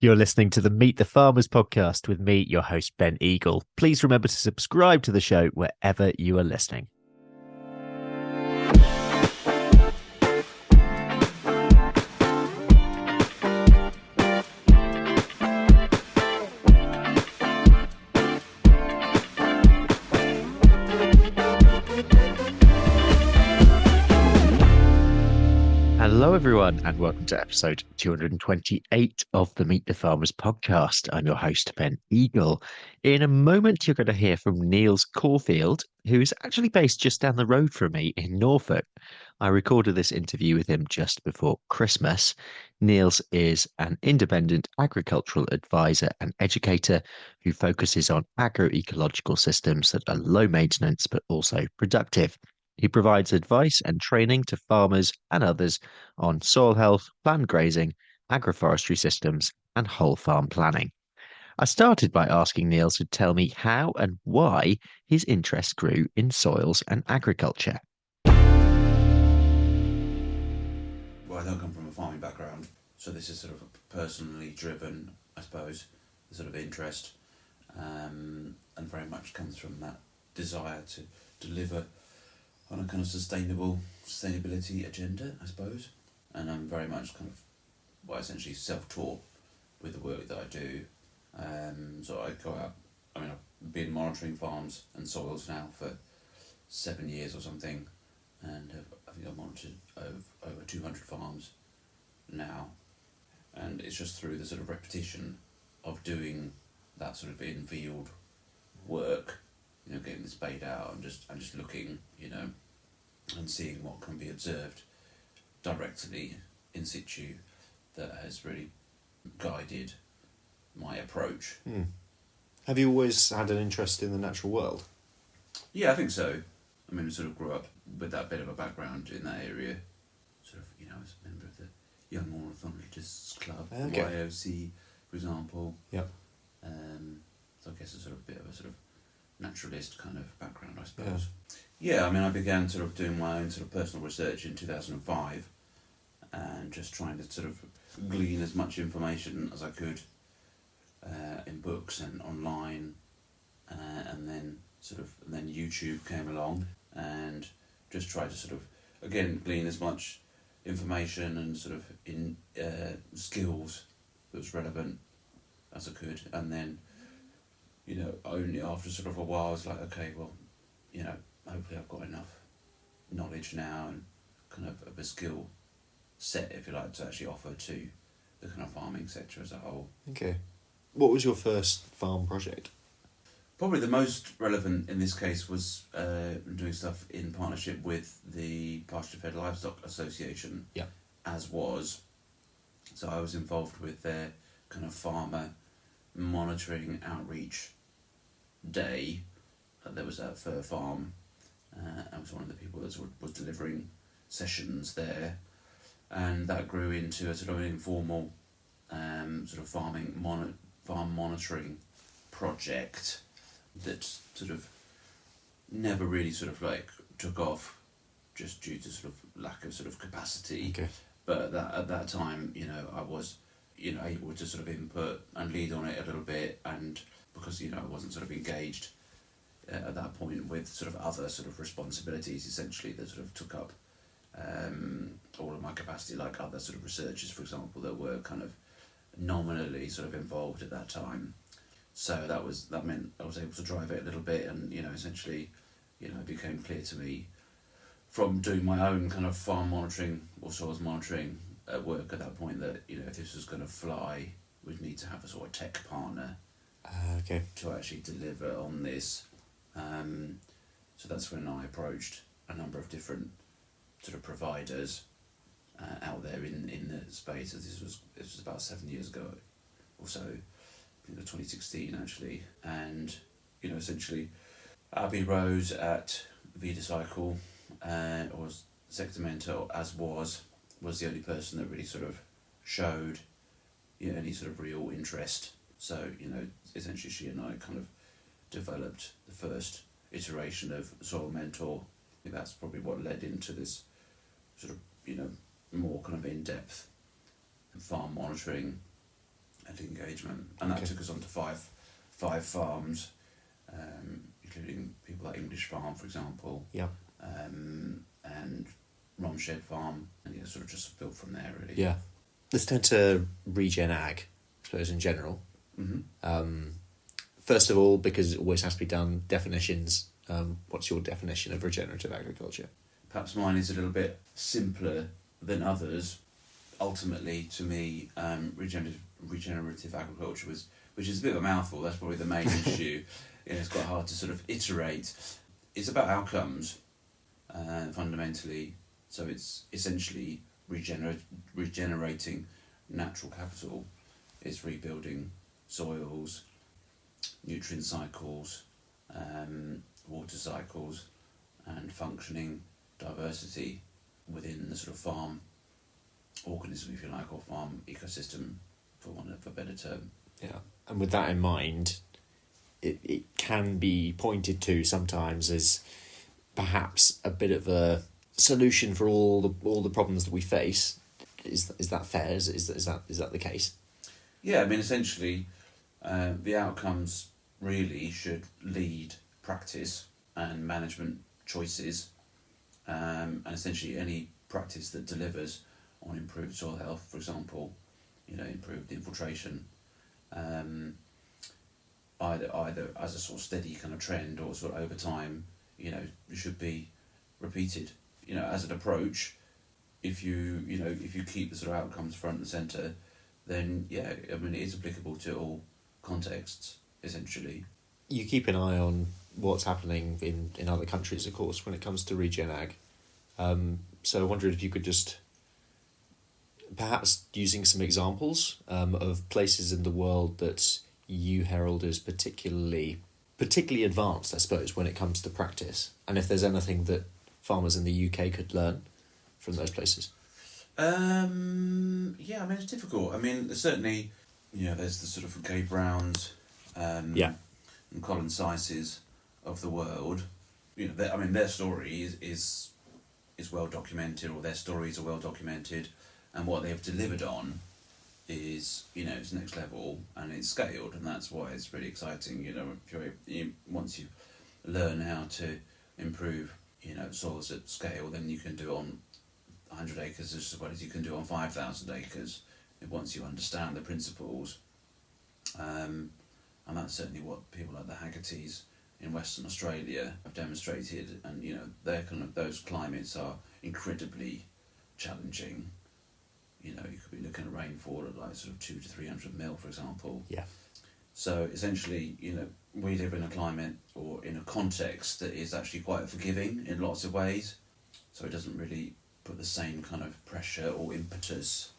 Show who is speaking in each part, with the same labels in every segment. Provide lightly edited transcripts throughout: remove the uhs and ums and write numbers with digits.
Speaker 1: You're listening to the Meet the Farmers podcast with me, your host, Ben Eagle. Please remember to subscribe to the show wherever you are listening. Hello, everyone, and welcome to episode 228 of the Meet the Farmers podcast. I'm your host, Ben Eagle. In a moment, you're going to hear from Niels Corfield, who is actually based just down the road from me in Norfolk. I recorded this interview with him just before Christmas. Niels is an independent agricultural advisor and educator who focuses on agroecological systems that are low maintenance but also productive. He provides advice and training to farmers and others on soil health, planned grazing, agroforestry systems, and whole farm planning. I started by asking Niels to tell me how and why his interest grew in soils and agriculture.
Speaker 2: Well, I don't come from a farming background, so this is sort of personally driven, I suppose, the sort of interest, and very much comes from that desire to deliver on a kind of sustainability agenda, I suppose. And I'm very much kind of, essentially self-taught with the work that I do. So I go out, I've been monitoring farms and soils now for 7 years or something, and I think I've monitored over 200 farms now. And it's just through the sort of repetition of doing that sort of in-field work, getting the spade out and just looking, and seeing what can be observed directly in situ, that has really guided my approach.
Speaker 3: Have you always had an interest in the natural world?
Speaker 2: Yeah, I think so. I sort of grew up with that bit of a background in that area. Sort of, I was a member of the Young Ornithologists Club,
Speaker 3: Okay.
Speaker 2: YOC, for example.
Speaker 3: Yep.
Speaker 2: So I guess a sort of bit of a sort of naturalist kind of background, I suppose. Yeah, I began sort of doing my own sort of personal research in 2005, and just trying to sort of glean as much information as I could in books and online, and then YouTube came along, and just tried to sort of again glean as much information and sort of in skills that was relevant as I could, and then only after sort of a while I was like, okay, well, hopefully I've got enough knowledge now and kind of a skill set, if you like, to actually offer to the kind of farming sector as a whole.
Speaker 3: Okay. What was your first farm project?
Speaker 2: Probably the most relevant in this case was doing stuff in partnership with the Pasture-Fed Livestock Association,
Speaker 3: Yeah.
Speaker 2: So I was involved with their kind of farmer monitoring outreach day. There was at Fir Farm. I was one of the people that was delivering sessions there, and that grew into a sort of informal sort of farm monitoring project that sort of never really sort of like took off, just due to sort of lack of sort of capacity.
Speaker 3: Okay.
Speaker 2: But at that time, I was able to sort of input and lead on it a little bit, and because I wasn't sort of engaged at that point with sort of other sort of responsibilities, essentially, that sort of took up all of my capacity, like other sort of researchers, for example, that were kind of nominally sort of involved at that time. So that meant I was able to drive it a little bit, and essentially, it became clear to me from doing my own kind of farm monitoring or soils monitoring at work at that point that if this was going to fly, we'd need to have a sort of tech partner
Speaker 3: Okay.
Speaker 2: to actually deliver on this. So that's when I approached a number of different sort of providers out there in the space. This was about 7 years ago or so, I think 2016 actually, and essentially Abby Rose at Vidacycle or Sectamento was the only person that really sort of showed any sort of real interest. So essentially she and I kind of developed the first iteration of Soil Mentor. I think that's probably what led into this sort of more kind of in-depth farm monitoring. I think engagement, and that
Speaker 3: Okay.
Speaker 2: took us on to five farms, including people like English Farm, for example,
Speaker 3: Yeah.
Speaker 2: and Romshed Farm, and sort of just built from there, really.
Speaker 3: Yeah. Let's turn to regen ag, I suppose, in general.
Speaker 2: Mm-hmm.
Speaker 3: First of all, because it always has to be done, definitions. What's your definition of regenerative agriculture?
Speaker 2: Perhaps mine is a little bit simpler than others. Ultimately, to me, regenerative agriculture which is a bit of a mouthful. That's probably the main issue. It's quite hard to sort of iterate. It's about outcomes, fundamentally. So it's essentially regenerating natural capital. It's rebuilding soils, nutrient cycles, water cycles, and functioning diversity within the sort of farm organism, if you like, or farm ecosystem, for want of a better term.
Speaker 3: Yeah. And with that in mind, it can be pointed to sometimes as perhaps a bit of a solution for all the problems that we face. Is that fair? Is that the case?
Speaker 2: Yeah, I mean, essentially, the outcomes really should lead practice and management choices, and essentially any practice that delivers on improved soil health, for example, improved infiltration, either as a sort of steady kind of trend or sort of over time, should be repeated. As an approach, if you keep the sort of outcomes front and centre, then yeah, I mean, it is applicable to all contexts, essentially.
Speaker 3: You keep an eye on what's happening in other countries, of course, when it comes to regen ag. So I wondered if you could just, perhaps using some examples of places in the world that you herald as particularly advanced, I suppose, when it comes to practice, and if there's anything that farmers in the UK could learn from those places.
Speaker 2: Yeah, I mean, it's difficult. I mean, certainly, there's the sort of Gay Browns, and Colin Syces of the world. Their story is well documented, or their stories are well documented, and what they've delivered on is, it's next level and it's scaled, and that's why it's really exciting. Once you learn how to improve, soils at scale, then you can do it on 100 acres as well as you can do on 5,000 acres once you understand the principles. And that's certainly what people like the Haggertys in Western Australia have demonstrated, and their those climates are incredibly challenging. You could be looking at rainfall at like sort of 200 to 300 mil, for example.
Speaker 3: Yeah.
Speaker 2: So essentially, we live in a climate or in a context that is actually quite forgiving in lots of ways. So it doesn't really put the same kind of pressure or impetus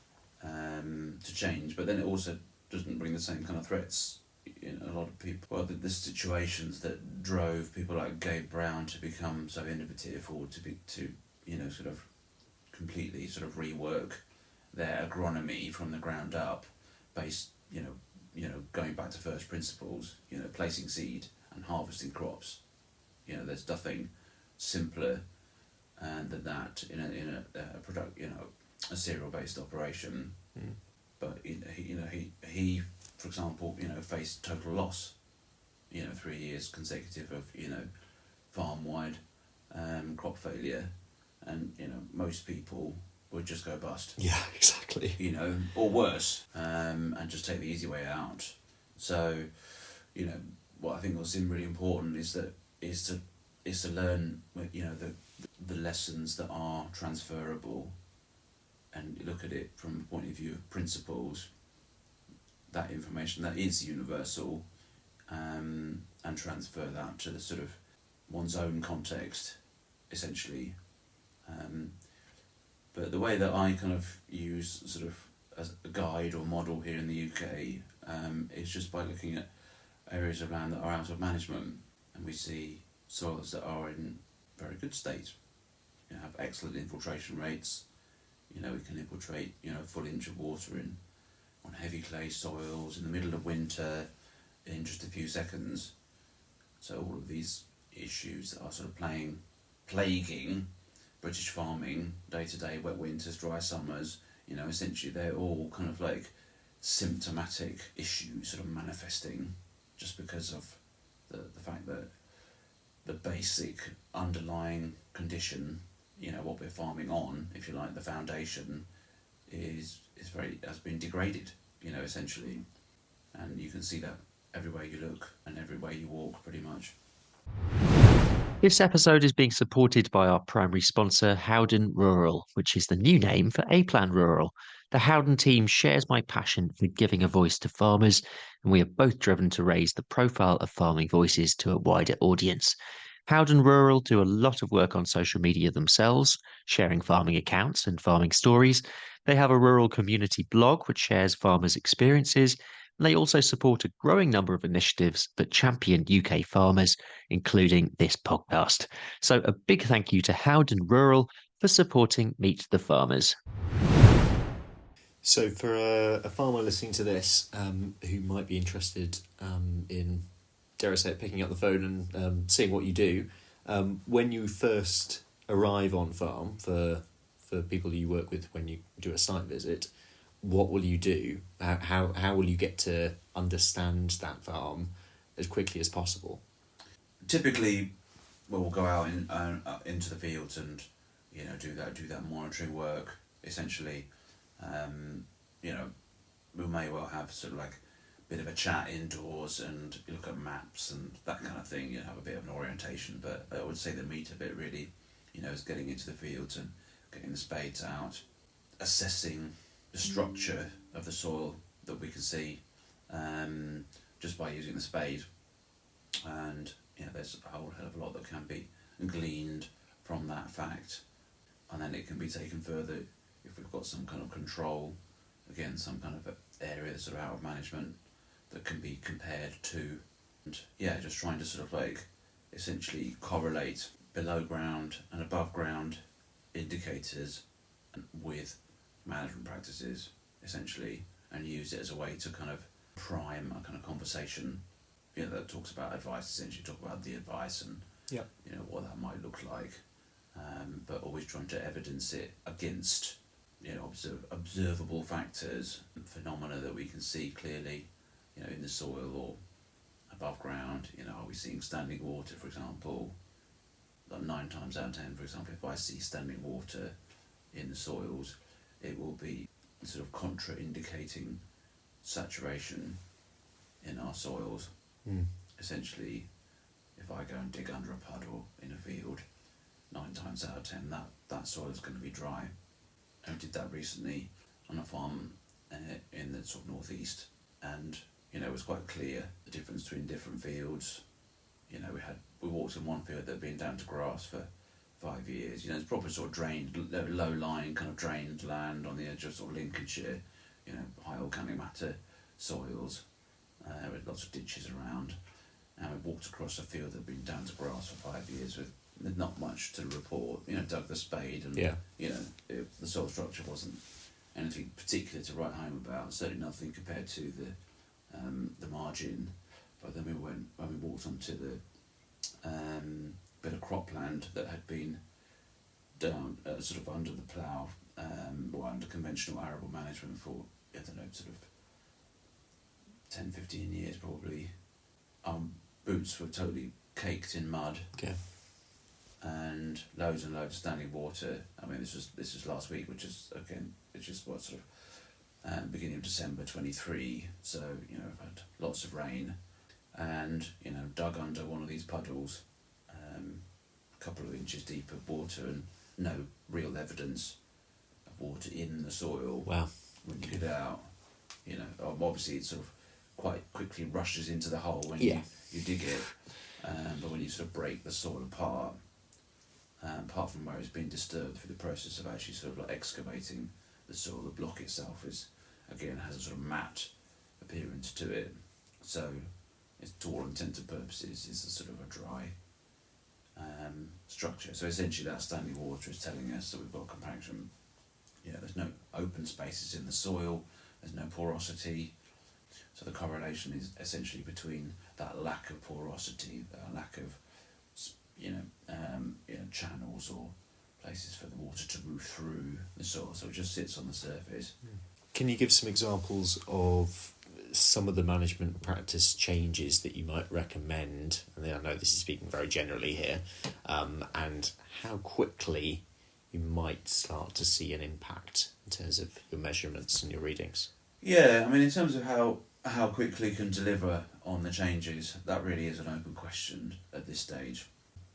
Speaker 2: to change, but then it also doesn't bring the same kind of threats. A lot of people, well, the situations that drove people like Gabe Brown to become so innovative, or to sort of completely sort of rework their agronomy from the ground up, based going back to first principles, placing seed and harvesting crops. There's nothing simpler than that in a product, a cereal based operation. But he for example, faced total loss, 3 years consecutive of farm wide crop failure, and most people would just go bust.
Speaker 3: Yeah, exactly.
Speaker 2: Or worse, and just take the easy way out. So, what I think was really important is to learn, the lessons that are transferable, and look at it from the point of view of principles. That information that is universal, and transfer that to the sort of one's own context, essentially. But the way that I kind of use sort of as a guide or model here in the UK is just by looking at areas of land that are out of management, and we see soils that are in very good state, have excellent infiltration rates. We can infiltrate a full inch of water on heavy clay soils in the middle of winter in just a few seconds. So all of these issues that are sort of plaguing British farming day to day, wet winters, dry summers, essentially they're all kind of like symptomatic issue sort of manifesting just because of the fact that the basic underlying condition, what we're farming on, if you like, the foundation, has been degraded, essentially. And you can see that everywhere you look and everywhere you walk, pretty much.
Speaker 1: This episode is being supported by our primary sponsor, Howden Rural, which is the new name for A-Plan Rural. The Howden team shares my passion for giving a voice to farmers, and we are both driven to raise the profile of farming voices to a wider audience. Howden Rural do a lot of work on social media themselves, sharing farming accounts and farming stories. They have a rural community blog which shares farmers' experiences. And they also support a growing number of initiatives that champion UK farmers, including this podcast. So a big thank you to Howden Rural for supporting Meet the Farmers.
Speaker 3: So for a farmer listening to this who might be interested in, dare I say it, picking up the phone and seeing what you do, when you first arrive on farm for people you work with when you do a site visit, what will you do? How will you get to understand that farm as quickly as possible?
Speaker 2: Typically, we'll go out into the fields and do that monitoring work. Essentially, we may well have sort of like a bit of a chat indoors and you look at maps and that kind of thing. Have a bit of an orientation. But I would say the meat of it really, is getting into the fields and getting the spades out, assessing the structure of the soil that we can see just by using the spade. And there's a whole hell of a lot that can be gleaned from that fact, and then it can be taken further if we've got some kind of control, again some kind of area that's sort of out of management that can be compared to, and just trying to sort of like essentially correlate below ground and above ground indicators with management practices, essentially, and use it as a way to kind of prime a kind of conversation, that talks about advice, essentially talk about the advice and what that might look like, but always trying to evidence it against observable factors and phenomena that we can see clearly, in the soil or above ground. Are we seeing standing water, for example? Like 9 times out of 10, for example, if I see standing water in the soils, it will be sort of contraindicating saturation in our soils. Essentially, if I go and dig under a puddle in a field, 9 times out of 10 that soil is going to be dry. I did that recently on a farm in the sort of northeast, and it was quite clear the difference between different fields. We walked in one field that had been down to grass for 5 years. It's probably sort of drained, low-lying kind of drained land on the edge of sort of Lincolnshire, high organic matter soils, with lots of ditches around. And we walked across a field that had been down to grass for 5 years with not much to report. Dug the spade and the soil structure wasn't anything particular to write home about. Certainly nothing compared to the margin. But then when we walked onto the bit of cropland that had been down sort of under the plough, or under conventional arable management for, sort of 10, 15 years probably. Our boots were totally caked in mud.
Speaker 3: Okay.
Speaker 2: And loads of standing water. I mean, this was last week, which is what sort of beginning of December 23. So I've had lots of rain, and dug under one of these puddles, a couple of inches deep of water, and no real evidence of water in the soil.
Speaker 3: Wow.
Speaker 2: When you get out, obviously it sort of quite quickly rushes into the hole when you dig it, but when you sort of break the soil apart, apart from where it's been disturbed through the process of actually sort of like excavating the soil, the block itself has a sort of matte appearance to it. So it's, to all intents and purposes, is a sort of a dry structure. So essentially that standing water is telling us that we've got compaction. There's no open spaces in the soil, there's no porosity. So the correlation is essentially between that lack of porosity, lack of channels or places for the water to move through the soil, so it just sits on the surface.
Speaker 3: Can you give some examples of some of the management practice changes that you might recommend? And I know this is speaking very generally here, and how quickly you might start to see an impact in terms of your measurements and your readings.
Speaker 2: Yeah, I mean, in terms of how quickly you can deliver on the changes, that really is an open question at this stage.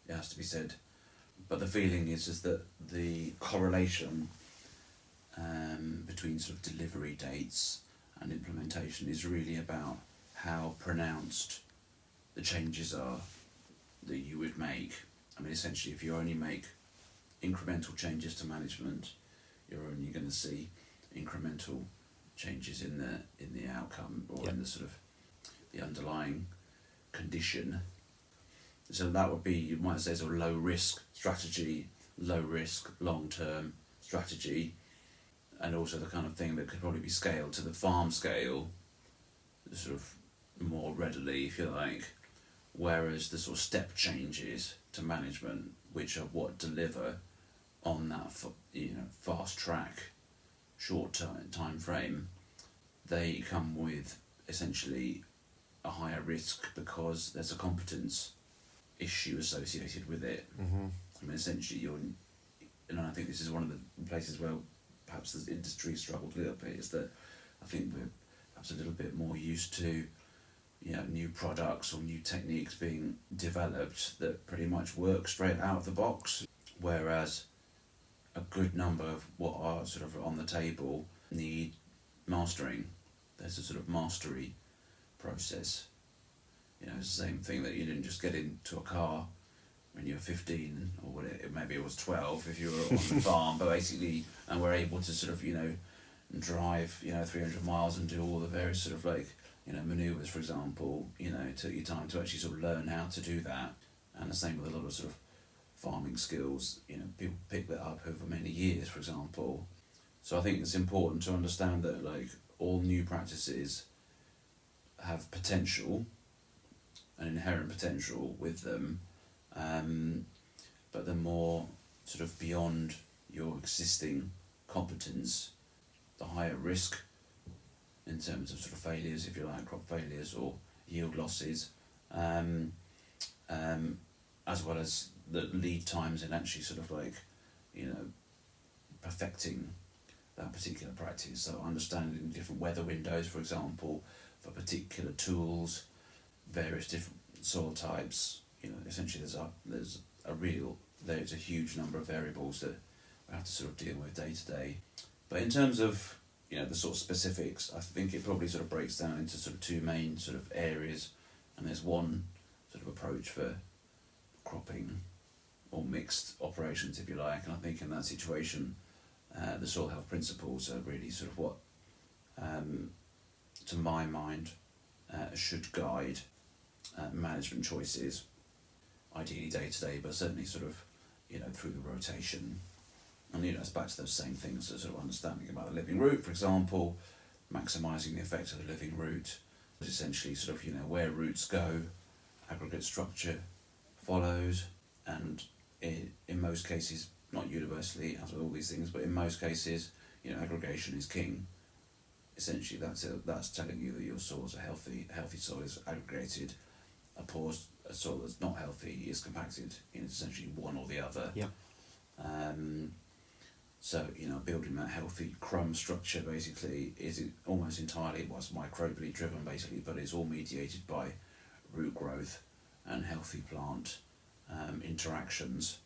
Speaker 2: It has to be said. But the feeling is that the correlation between sort of delivery dates and implementation is really about how pronounced the changes are that you would make. I mean, essentially, if you only make incremental changes to management, you're only going to see incremental changes in the outcome or in the sort of the underlying condition. So that would be, you might say, sort of low risk strategy, low risk long term strategy, and also the kind of thing that could probably be scaled to the farm scale, sort of more readily, if you like. Whereas the sort of step changes to management, which are what deliver on that fast track, short time frame, they come with essentially a higher risk because there's a competence issue associated with it.
Speaker 3: Mm-hmm.
Speaker 2: I mean, essentially, and I think this is one of the places where perhaps the industry struggled a little bit, is that I think we're perhaps a little bit more used to new products or new techniques being developed that pretty much work straight out of the box, whereas a good number of what are sort of on the table need mastering. There's a sort of mastery process. It's the same thing that you didn't just get into a car when you were 15 or maybe it was 12 if you were on the farm, but basically, and were able to sort of drive 300 miles and do all the various sort of maneuvers, for example. It took you time to actually sort of learn how to do that. And the same with a lot of sort of farming skills. People pick that up over many years, for example. So I think it's important to understand that all new practices have potential, an inherent potential with them, but they're more sort of beyond your existing competence, the higher risk in terms of sort of failures, if you like, crop failures or yield losses, as well as the lead times in actually sort of perfecting that particular practice. So understanding different weather windows, for example, for particular tools, various different soil types. Essentially there's a huge number of variables that we have to sort of deal with day to day. But in terms of the sort of specifics, I think it probably sort of breaks down into sort of two main sort of areas, and there's one sort of approach for cropping or mixed operations, if you like. And I think in that situation, the soil health principles are really sort of what, to my mind, should guide management choices, ideally day to day, but certainly sort of through the rotation. And it's back to those same things, so sort of understanding about the living root, for example, maximising the effect of the living root, essentially sort of where roots go, aggregate structure follows, and in most cases, not universally as with all these things, but in most cases, aggregation is king. Essentially, that's telling you that your soil is a healthy soil is aggregated. A soil that's not healthy is compacted. It's essentially one or the other.
Speaker 3: Yeah.
Speaker 2: So building that healthy crumb structure basically is almost entirely microbially driven basically, but it's all mediated by root growth and healthy plant interactions.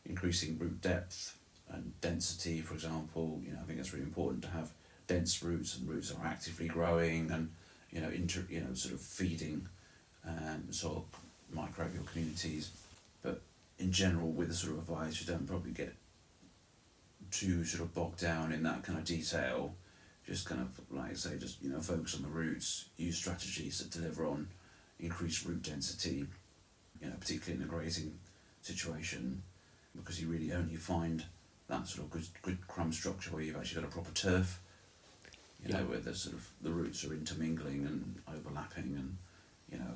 Speaker 2: Increasing root depth and density, for example. I think it's really important to have dense roots, and roots are actively growing and sort of feeding soil microbial communities. But in general, with the sort of advice, you don't probably get too sort of bogged down in that kind of detail. Just kind of focus on the roots, use strategies that deliver on increased root density, particularly in a grazing situation, because you really only find that sort of good crumb structure where you've actually got a proper turf, where the sort of the roots are intermingling and overlapping, and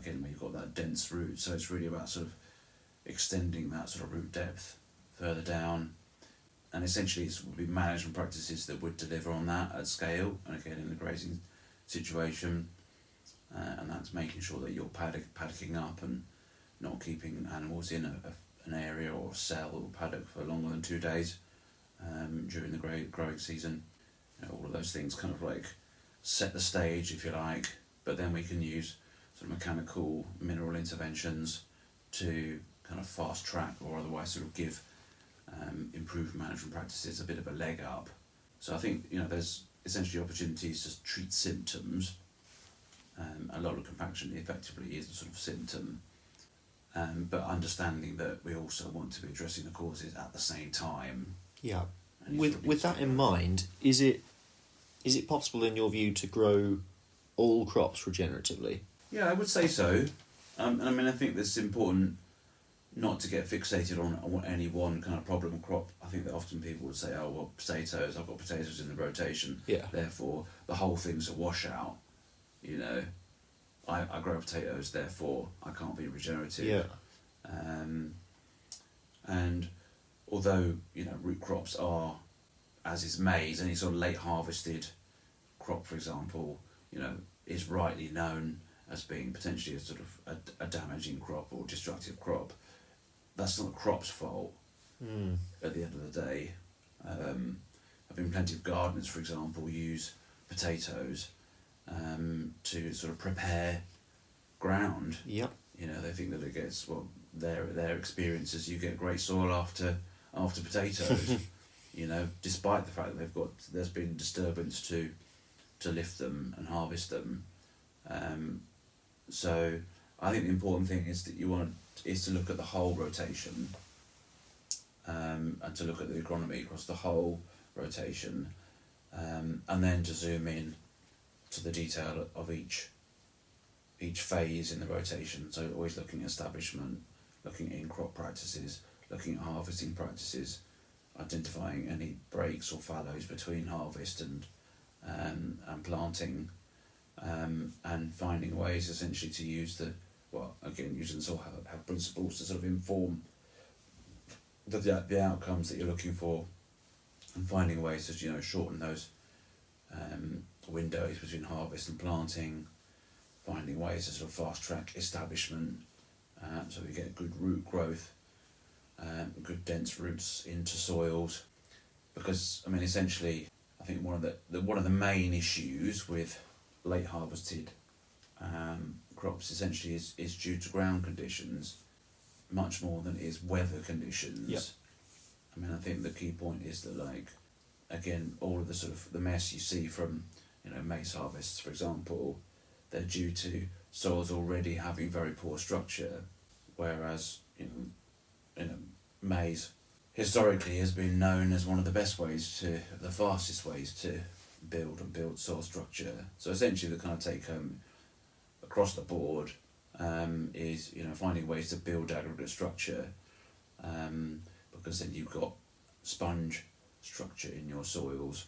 Speaker 2: again where you've got that dense root. So it's really about sort of extending that sort of root depth further down, and essentially it would be management practices that would deliver on that at scale, and again in the grazing situation, and that's making sure that you're paddocking up and not keeping animals in an area or cell or paddock for longer than 2 days during the growing season. All of those things kind of like set the stage, if you like, but then we can use sort of mechanical mineral interventions to kind of fast track or otherwise sort of give improved management practices a bit of a leg up. So I think there's essentially opportunities to treat symptoms. A lot of compaction effectively is a sort of symptom, but understanding that we also want to be addressing the causes at the same time.
Speaker 3: Yeah. With that in mind, is it possible in your view to grow all crops regeneratively?
Speaker 2: Yeah, I would say so. And I mean, I think it's important not to get fixated on any one kind of problem crop. I think that often people would say, oh, well, potatoes, I've got potatoes in the rotation, therefore the whole thing's a washout. I grow potatoes, therefore I can't be regenerative.
Speaker 3: Yeah.
Speaker 2: And although, root crops are, as is maize, any sort of late harvested crop, for example, is rightly known as being potentially a sort of a damaging crop or destructive crop. That's not the crop's fault at the end of the day. I've been plenty of gardeners, for example, use potatoes to sort of prepare ground.
Speaker 3: Yep.
Speaker 2: They think that it gets, their experiences, you get great soil after potatoes. Despite the fact that there's been disturbance to lift them and harvest them. So I think the important thing is that is to look at the whole rotation, and to look at the agronomy across the whole rotation, and then to zoom in to the detail of each phase in the rotation. So always looking at establishment, looking at in-crop practices, looking at harvesting practices, identifying any breaks or fallows between harvest and planting, and finding ways essentially to use using the soil health principles to sort of inform the outcomes that you're looking for, and finding ways to shorten those windows between harvest and planting, finding ways to sort of fast track establishment, so we get good root growth, good dense roots into soils, because I mean essentially I think one of the main issues with late harvested crops essentially is due to ground conditions much more than it is weather conditions.
Speaker 3: Yep.
Speaker 2: I mean, I think the key point is that, again, all of the sort of the mess you see from maize harvests, for example, they're due to soils already having very poor structure, whereas maize historically has been known as one of the fastest ways to build soil structure. So essentially the kind of take home across the board is finding ways to build aggregate structure, because then you've got sponge structure in your soils,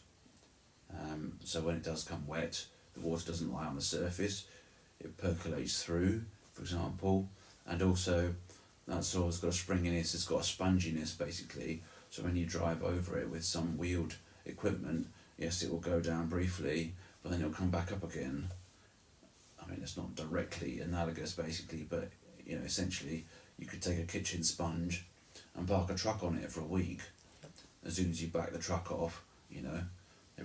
Speaker 2: so when it does come wet, the water doesn't lie on the surface, it percolates through, for example, and also that soil's got a springiness, it's got a sponginess basically, so when you drive over it with some wheeled equipment, yes, it will go down briefly, but then it'll come back up again. I mean, it's not directly analogous basically, but essentially you could take a kitchen sponge and park a truck on it for a week. As soon as you back the truck off, it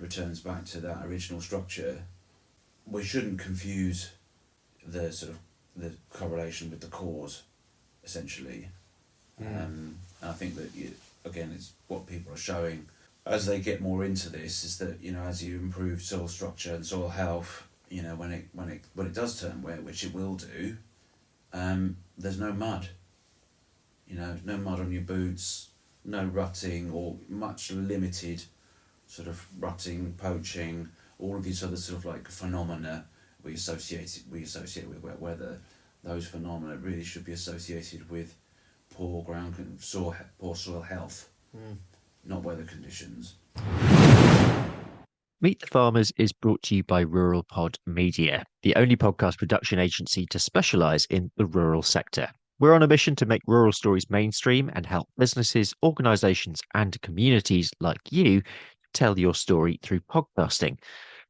Speaker 2: returns back to that original structure. We shouldn't confuse the sort of the correlation with the cause, essentially. And I think that again, it's what people are showing as they get more into this is that as you improve soil structure and soil health, when it does turn wet, which it will do, there's no mud. No mud on your boots, no rutting or much limited sort of rutting, poaching, all of these other sort of phenomena we associate with wet weather. Those phenomena really should be associated with poor soil health, not weather conditions.
Speaker 1: Meet the Farmers is brought to you by RuralPod Media, the only podcast production agency to specialise in the rural sector. We're on a mission to make rural stories mainstream and help businesses, organizations, and communities like you tell your story through podcasting.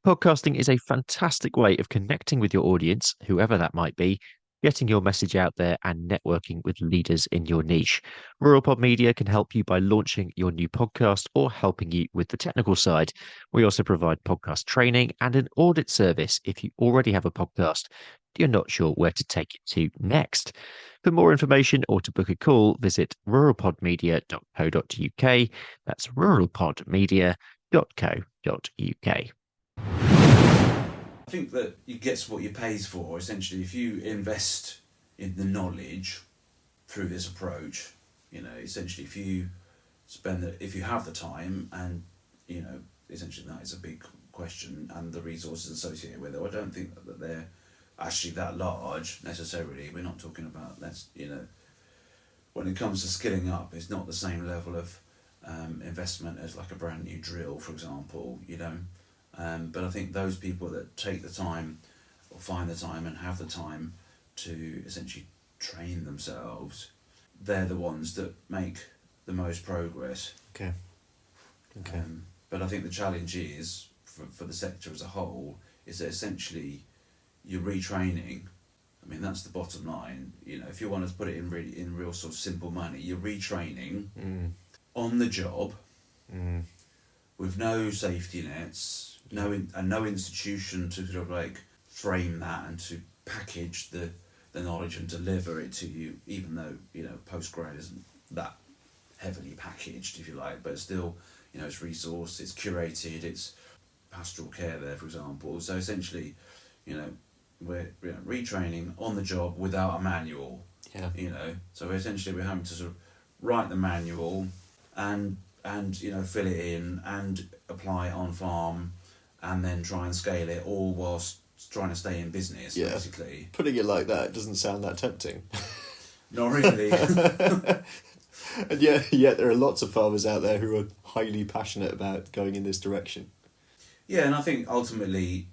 Speaker 1: Podcasting is a fantastic way of connecting with your audience, whoever that might be, getting your message out there and networking with leaders in your niche. RuralPod Media can help you by launching your new podcast or helping you with the technical side. We also provide podcast training and an audit service if you already have a podcast. You're not sure where to take it to next. For more information or to book a call, visit ruralpodmedia.co.uk. That's ruralpodmedia.co.uk.
Speaker 2: I think that you get what you pays for. Essentially, if you invest in the knowledge through this approach, essentially, if you if you have the time, and essentially that is a big question, and the resources associated with it. I don't think that they're actually that large necessarily. We're not talking about when it comes to skilling up, it's not the same level of investment as like a brand new drill, for example. But I think those people that take the time or find the time and have the time to essentially train themselves, they're the ones that make the most progress.
Speaker 3: Okay.
Speaker 2: But I think the challenge is, for the sector as a whole, is that essentially you're retraining. I mean, that's the bottom line. If you want to put it in real sort of simple money, you're retraining on the job with no safety nets, no institution to sort of like frame that and to package the knowledge and deliver it to you, even though postgrad isn't that heavily packaged, if you like, but still it's resourced, it's curated, it's pastoral care there, for example. So essentially we're retraining on the job without a manual. So essentially we're having to sort of write the manual and fill it in and apply it on farm and then try and scale it, all whilst trying to stay in business, basically.
Speaker 3: Putting it like that doesn't sound that tempting.
Speaker 2: Not really.
Speaker 3: And yet there are lots of farmers out there who are highly passionate about going in this direction.
Speaker 2: Yeah, and I think ultimately,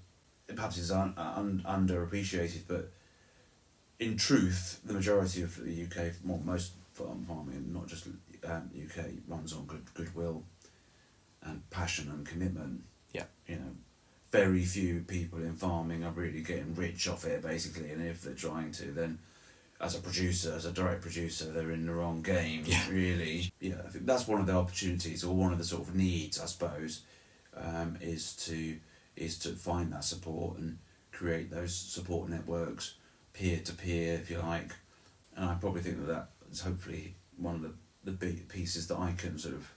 Speaker 2: perhaps it's underappreciated, but in truth, the majority of the UK, most farming, not just UK, runs on goodwill and passion and commitment.
Speaker 3: Yeah.
Speaker 2: Very few people in farming are really getting rich off it, basically, and if they're trying to, then as a producer, as a direct producer, they're in the wrong game, really. Yeah, I think that's one of the opportunities, or one of the sort of needs, I suppose, is to find that support and create those support networks, peer to peer, if you like. And I probably think that is hopefully one of the big pieces that I can sort of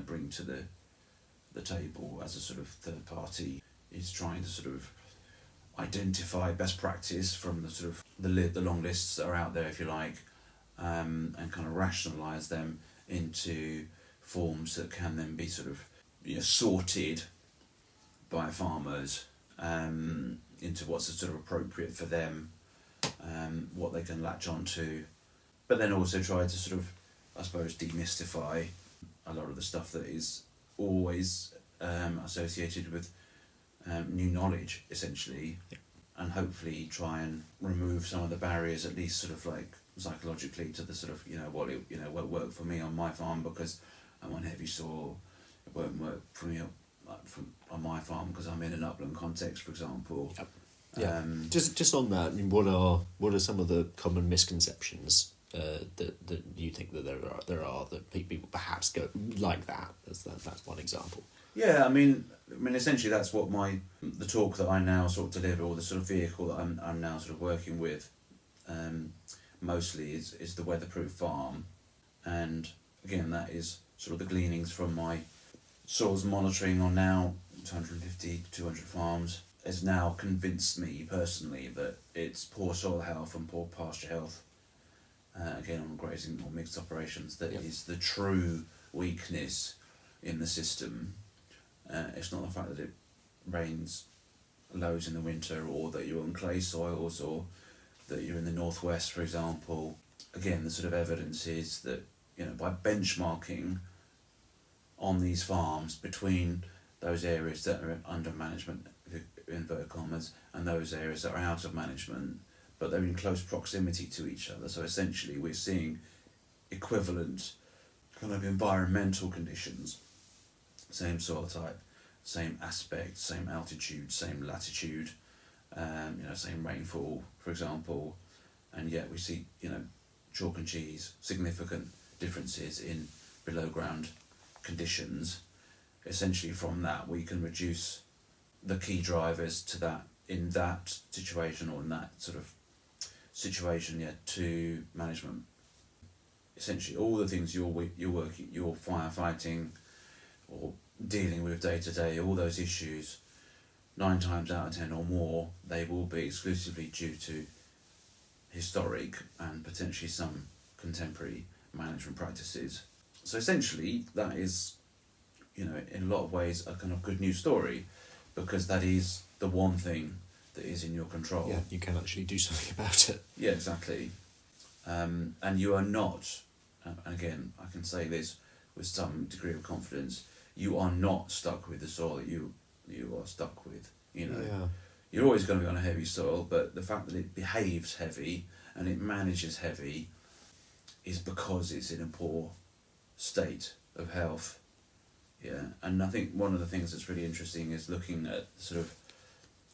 Speaker 2: bring to the table as a sort of third party, is trying to sort of identify best practice from the sort of the long lists that are out there, if you like, and kind of rationalise them into forms that can then be sort of sorted by farmers into what's sort of appropriate for them, what they can latch onto, but then also try to sort of, I suppose, demystify a lot of the stuff that is always associated with new knowledge, essentially, and hopefully try and remove some of the barriers, at least sort of like psychologically, to the sort of what worked for me on my farm because I'm on heavy soil. It won't work for me on my farm because I'm in an upland context, for example.
Speaker 3: Yeah. Just on that, I mean, what are some of the common misconceptions that you think that there are that people perhaps go like that? That's one example.
Speaker 2: Yeah, I mean, essentially that's what the talk that I now sort of deliver, or the sort of vehicle that I'm now sort of working with, mostly is the weatherproof farm, and again that is sort of the gleanings from my soils monitoring on now 250 to 200 farms, has now convinced me personally that it's poor soil health and poor pasture health, again on grazing or mixed operations, that is the true weakness in the system. It's not the fact that it rains loads in the winter, or that you're on clay soils, or that you're in the northwest, for example. Again, the sort of evidence is that by benchmarking on these farms between those areas that are under management, in inverted commas, and those areas that are out of management, but they're in close proximity to each other. So essentially we're seeing equivalent kind of environmental conditions, same soil type, same aspect, same altitude, same latitude, same rainfall, for example, and yet we see, chalk and cheese, significant differences in below ground conditions. Essentially from that we can reduce the key drivers to that, in that situation, or in that sort of situation, to management. Essentially all the things you're firefighting or dealing with day to day, all those issues, 9 times out of 10 or more, they will be exclusively due to historic and potentially some contemporary management practices. So essentially that is, in a lot of ways a kind of good news story, because that is the one thing that is in your control.
Speaker 3: Yeah, you can actually do something about it.
Speaker 2: Yeah, exactly. And you are not, and again I can say this with some degree of confidence, you are not stuck with the soil that you are stuck with.
Speaker 3: Yeah.
Speaker 2: You're always going to be on a heavy soil, but the fact that it behaves heavy and it manages heavy is because it's in a poor state of health. Yeah, and I think one of the things that's really interesting is looking at sort of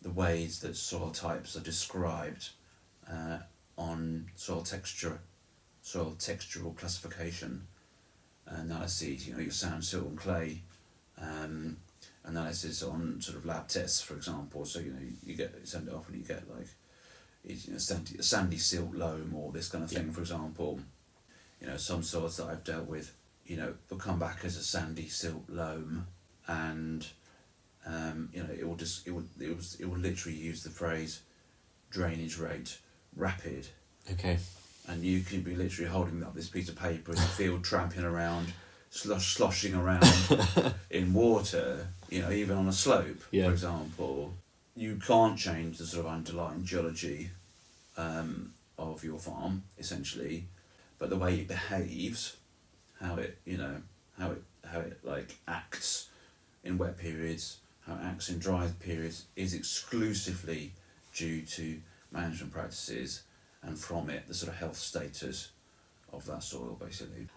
Speaker 2: the ways that soil types are described on soil textural classification analyses. Your sand, silt and clay analysis on sort of lab tests, for example. So you send it off and you get like sandy silt loam or this kind of thing. For example, some soils that I've dealt with, they'll come back as a sandy silt loam, and it will literally use the phrase drainage rate rapid.
Speaker 3: Okay.
Speaker 2: And you can be literally holding up this piece of paper in the field, tramping around, sloshing around in water, even on a slope, for example. You can't change the sort of underlying geology of your farm, essentially, but the way it behaves, how it like acts in wet periods, how it acts in dry periods, is exclusively due to management practices, and from it the sort of health status of that soil, basically.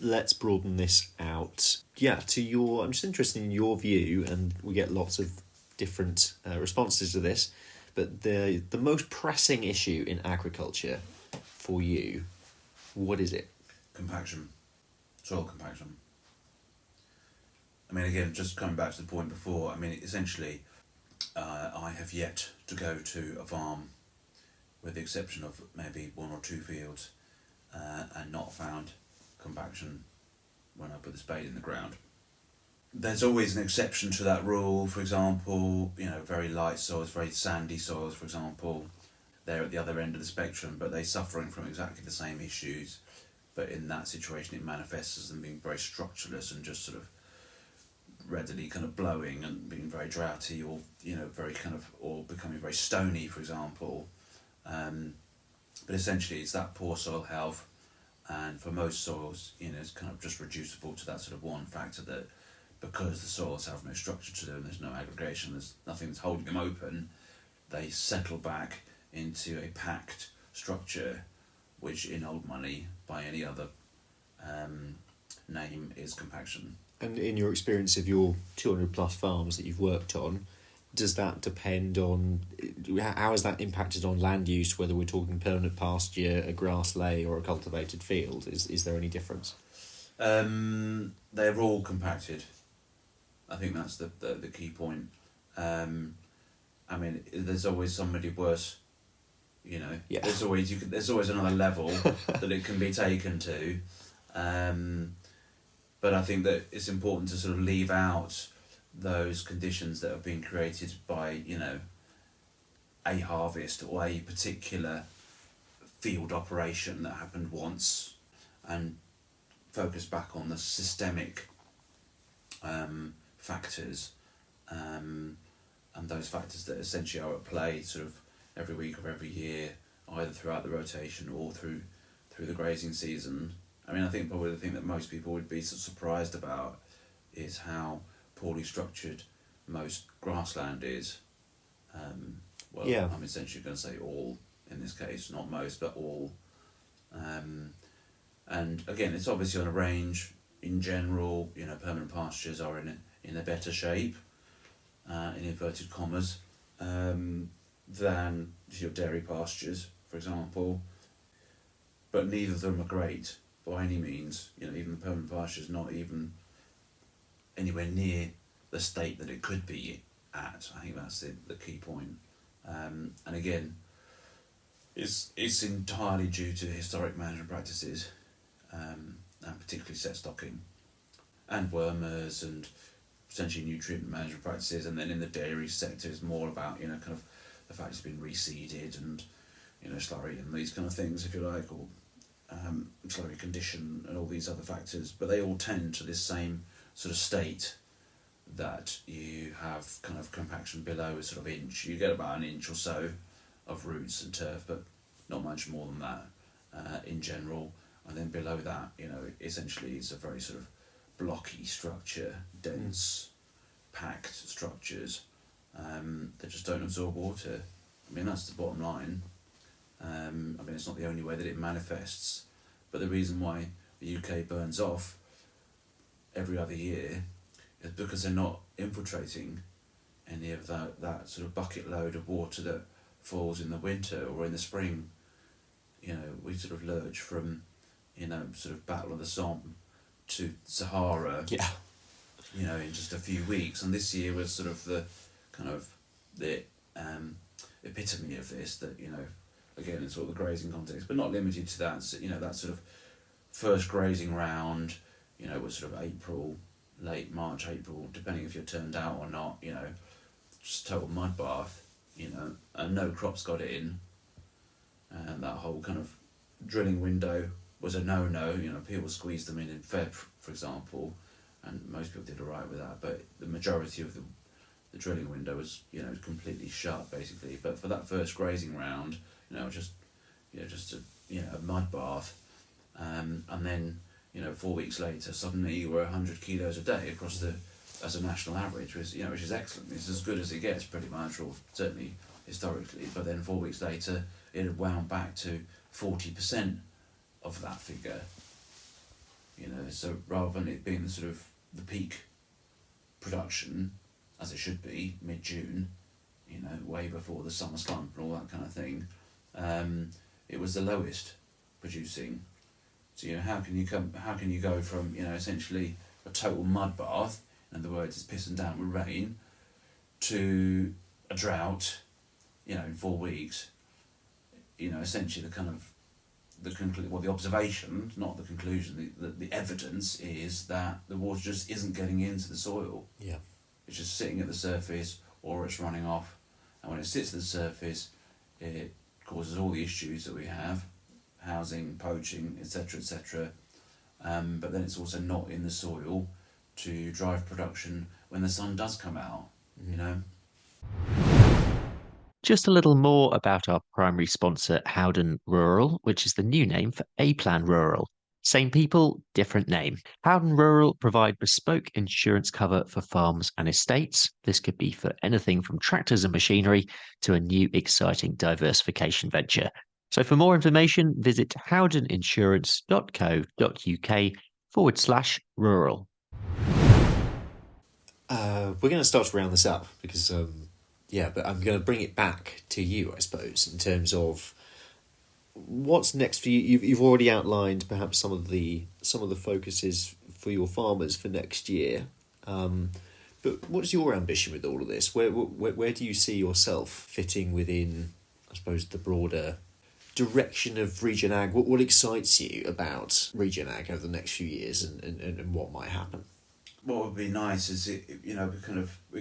Speaker 3: Let's broaden this out. Yeah, I'm just interested in your view, and we get lots of different responses to this, but the most pressing issue in agriculture for you, what is it?
Speaker 2: Compaction. Soil compaction. I mean, again, just coming back to the point before, essentially, I have yet to go to a farm, with the exception of maybe 1 or 2 fields, and not found compaction when I put the spade in the ground. There's always an exception to that rule. For example, very light soils, very sandy soils, for example, they're at the other end of the spectrum, but they're suffering from exactly the same issues. But in that situation, it manifests as them being very structureless and just sort of readily kind of blowing and being very droughty, or very kind of, or becoming very stony, for example. But essentially, it's that poor soil health, and for most soils, it's kind of just reducible to that sort of one factor, that because the soils have no structure to them, there's no aggregation, there's nothing that's holding them open, they settle back into a packed structure, which in old money, by any other name, is compaction.
Speaker 3: And in your experience of your 200 plus farms that you've worked on, does that depend on, how has that impacted on land use, whether we're talking permanent pasture, a grass lay or a cultivated field? Is there any difference?
Speaker 2: They're all compacted. I think that's the key point. There's always somebody worse,
Speaker 3: Yeah.
Speaker 2: There's always another level that it can be taken to. But I think that it's important to sort of leave out those conditions that have been created by, a harvest or a particular field operation that happened once, and focus back on the systemic factors, and those factors that essentially are at play sort of every week or every year, either throughout the rotation or through the grazing season. I think probably the thing that most people would be surprised about is how poorly structured most grassland is. I'm essentially going to say all in this case, not most, but all. And again, it's obviously on a range. In general, permanent pastures are in a better shape, in inverted commas, than your dairy pastures, for example. But neither of them are great by any means. Even the permanent pasture is not even anywhere near the state that it could be at. I think that's the key point. And again, it's entirely due to historic management practices, and particularly set stocking, and wormers, and potentially nutrient management practices. And then in the dairy sector, it's more about kind of the fact it's been reseeded and slurry and these kind of things, if you like, or slurry condition and all these other factors. But they all tend to this same sort of state, that you have kind of compaction below a sort of inch. You get about an inch or so of roots and turf, but not much more than that in general. And then below that, essentially it's a very sort of blocky structure, dense, packed structures that just don't absorb water. I mean, that's the bottom line. I mean, it's not the only way that it manifests, but the reason why the UK burns off every other year is because they're not infiltrating any of that sort of bucket load of water that falls in the winter or in the spring. We sort of lurch from, sort of Battle of the Somme to Sahara,
Speaker 3: Yeah.
Speaker 2: in just a few weeks. And this year was sort of the kind of the epitome of this, that, again, in sort of the grazing context, but not limited to that. So, that sort of first grazing round, was sort of April, late March, April, depending if you're turned out or not, just total mud bath, and no crops got in. And that whole kind of drilling window was a no-no. People squeezed them in Feb, for example, and most people did all right with that. But the majority of the drilling window was, completely shut, basically. But for that first grazing round, just a mud bath, and then 4 weeks later, suddenly you were 100 kilos a day across as a national average, which is excellent. It's as good as it gets, pretty much, or certainly historically. But then 4 weeks later, it had wound back to 40% of that figure. So rather than it being sort of the peak production, as it should be, mid-June, way before the summer slump and all that kind of thing, it was the lowest producing. So how can you go from essentially a total mud bath, in other words, it's pissing down with rain, to a drought, in 4 weeks? Essentially the observation, not the conclusion, the evidence is that the water just isn't getting into the soil.
Speaker 3: Yeah.
Speaker 2: It's just sitting at the surface, or it's running off. And when it sits at the surface, it causes all the issues that we have: housing, poaching, etc., etc. But then it's also not in the soil to drive production when the sun does come out.
Speaker 1: Just a little more about our primary sponsor, Howden Rural, which is the new name for A-Plan Rural. Same people, different name. Howden Rural provide bespoke insurance cover for farms and estates. This could be for anything from tractors and machinery to a new exciting diversification venture. So for more information, visit howdeninsurance.co.uk/rural.
Speaker 3: We're going to start to round this up because, but I'm going to bring it back to you, I suppose, in terms of what's next for you. You've already outlined perhaps some of the focuses for your farmers for next year, but what's your ambition with all of this? Where do you see yourself fitting within, I suppose, the broader direction of Regen Ag? What excites you about Regen Ag over the next few years, and what might happen?
Speaker 2: What would be nice is we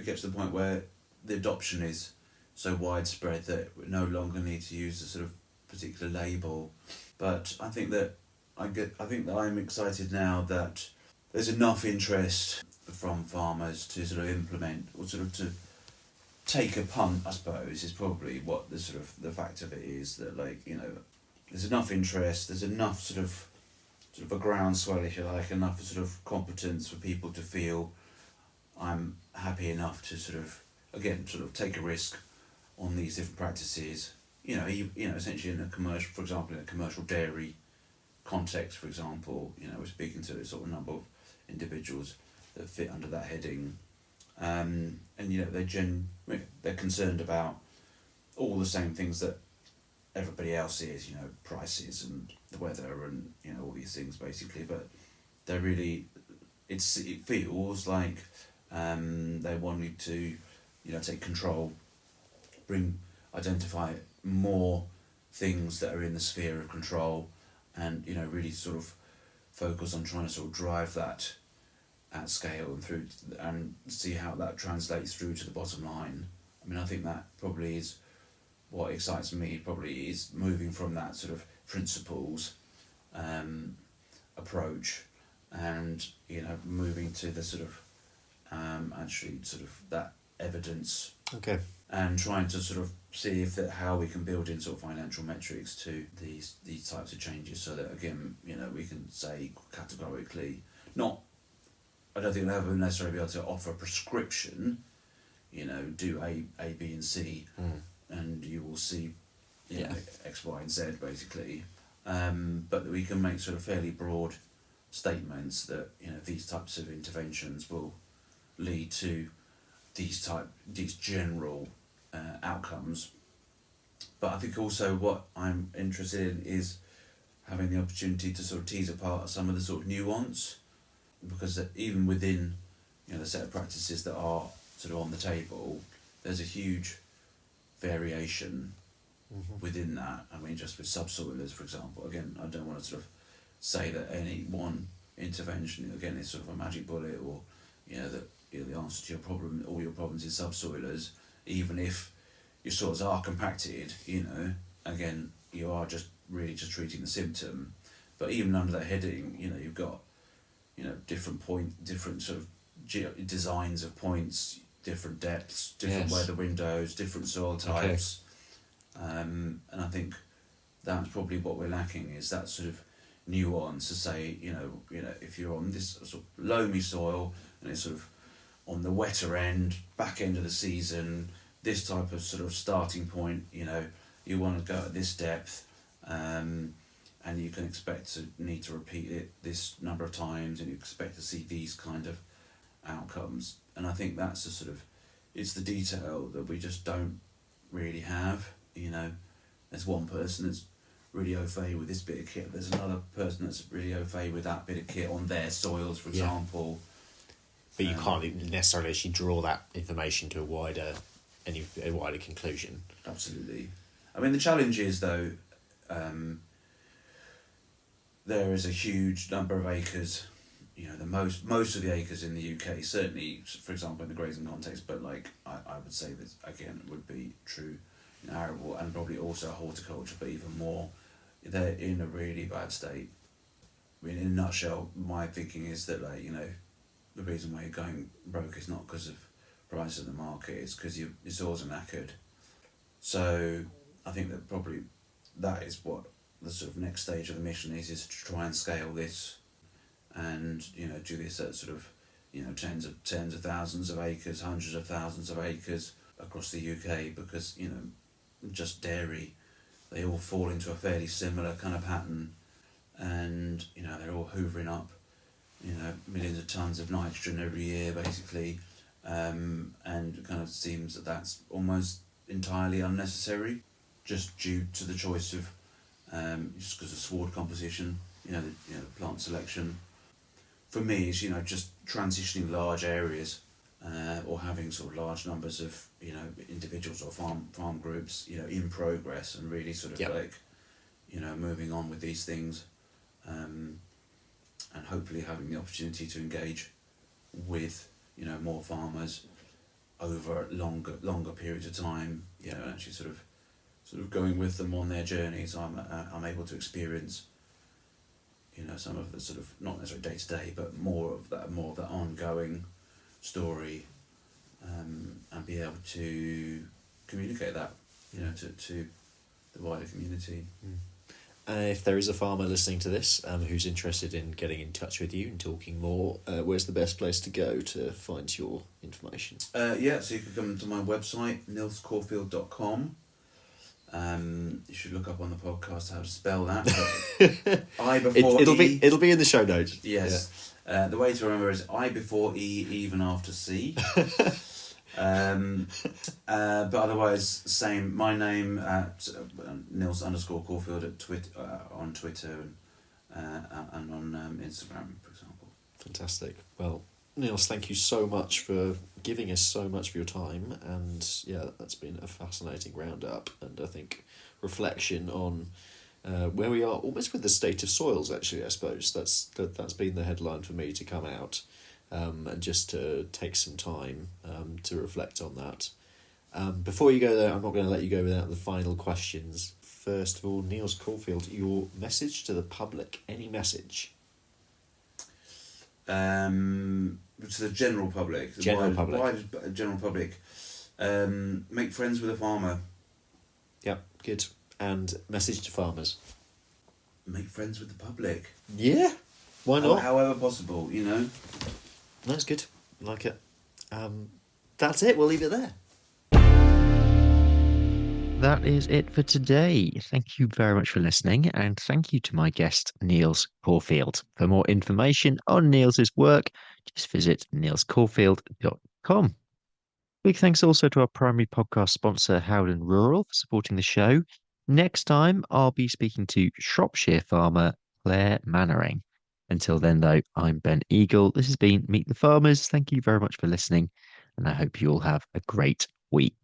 Speaker 2: get to the point where the adoption is so widespread that we no longer need to use a sort of particular label. But I think that I'm excited now that there's enough interest from farmers to sort of implement, or sort of to take a punt, I suppose, is probably what the sort of the fact of it is, that there's enough interest, there's enough sort of a groundswell, if you like, enough sort of competence for people to feel I'm happy enough to sort of take a risk on these different practices, essentially in a commercial, for example, in a commercial dairy context, for example, we're speaking to a sort of number of individuals that fit under that heading, and they're concerned about all the same things that everybody else is, prices and the weather and all these things basically, but they're really, it feels like they wanted to take control, identify more things that are in the sphere of control, and really sort of focus on trying to sort of drive that at scale and through and see how that translates through to the bottom line. I mean, I think that probably is what excites me, probably is moving from that sort of principles approach, and moving to the sort of actually sort of that evidence.
Speaker 3: Okay.
Speaker 2: And trying to sort of see how we can build in sort of financial metrics to these types of changes, so that again, we can say categorically, I don't think we'll ever necessarily be able to offer a prescription, do A, B, and C, and you will see, X, Y, and Z basically, but that we can make sort of fairly broad statements that these types of interventions will lead to these general outcomes. But I think also what I'm interested in is having the opportunity to sort of tease apart some of the sort of nuance, because even within the set of practices that are sort of on the table, there's a huge variation within that. I mean, just with subsoilers, for example, again, I don't want to sort of say that any one intervention again is sort of a magic bullet, or that the answer to all your problems is subsoilers, even if your soils are compacted. Again, you are just really just treating the symptom. But even under that heading, you've got different sort of designs of points, different depths, different weather windows, different soil types. And I think that's probably what we're lacking, is that sort of nuance to say, if you're on this sort of loamy soil and it's sort of on the wetter end, back end of the season, this type of sort of starting point, you want to go at this depth, and you can expect to need to repeat it this number of times, and you expect to see these kind of outcomes. And I think that's it's the detail that we just don't really have. There's one person that's really au fait with this bit of kit, there's another person that's really au fait with that bit of kit on their soils, for example.
Speaker 3: But you can't necessarily actually draw that information to a wider conclusion. Absolutely.
Speaker 2: I mean, the challenge is, though, there is a huge number of acres, the most of the acres in the UK, certainly, for example, in the grazing context, but I would say that, again, would be true in arable and probably also horticulture, but even more, they're in a really bad state. I mean, in a nutshell, my thinking is that, the reason why you're going broke is not because of price in the market, it's because your soils are knackered. So I think that probably that is what the sort of next stage of the mission is to try and scale this, and do this at sort of tens of thousands of acres, hundreds of thousands of acres across the UK, because just dairy, they all fall into a fairly similar kind of pattern, and they're all hoovering up millions of tons of nitrogen every year basically, and it kind of seems that that's almost entirely unnecessary, just due to the choice of just because of sward composition, the plant selection. For me, it's just transitioning large areas, or having sort of large numbers of individuals or farm groups in progress, and really sort of moving on with these things, and hopefully having the opportunity to engage with more farmers over longer periods of time, and actually sort of going with them on their journeys. I'm able to experience some of the sort of, not necessarily day to day, but more of that ongoing story, and be able to communicate that to the wider community.
Speaker 3: If there is a farmer listening to this who's interested in getting in touch with you and talking more, where's the best place to go to find your information?
Speaker 2: So you can come to my website, nielscorfield.com. You should look up on the podcast how to spell that. But I before
Speaker 3: It'll
Speaker 2: E.
Speaker 3: be in the show notes.
Speaker 2: Yes. The way to remember is I before E, even after C. But otherwise, same. My name at Niels _ Corfield at on Twitter and on Instagram, for example.
Speaker 3: Fantastic. Well, Niels, thank you so much for giving us so much of your time, and yeah, that's been a fascinating roundup, and I think reflection on where we are, almost with the state of soils. Actually, I suppose that's been the headline for me to come out, and just to take some time to reflect on that. Before you go there, I'm not going to let you go without the final questions. First of all, Niels Corfield, your message to the public. Any message?
Speaker 2: To the general public. Wide general public. Make friends with a farmer.
Speaker 3: Yep, good. And message to farmers.
Speaker 2: Make friends with the public.
Speaker 3: Yeah, why not?
Speaker 2: However possible, you know.
Speaker 3: That's good. I like it. That's it. We'll leave it there.
Speaker 1: That is it for today. Thank you very much for listening, and thank you to my guest, Niels Corfield. For more information on Niels's work, just visit nielscorfield.com. Big thanks also to our primary podcast sponsor, Howden Rural, for supporting the show. Next time, I'll be speaking to Shropshire farmer Claire Mannering. Until then, though, I'm Ben Eagle. This has been Meet the Farmers. Thank you very much for listening, and I hope you all have a great week.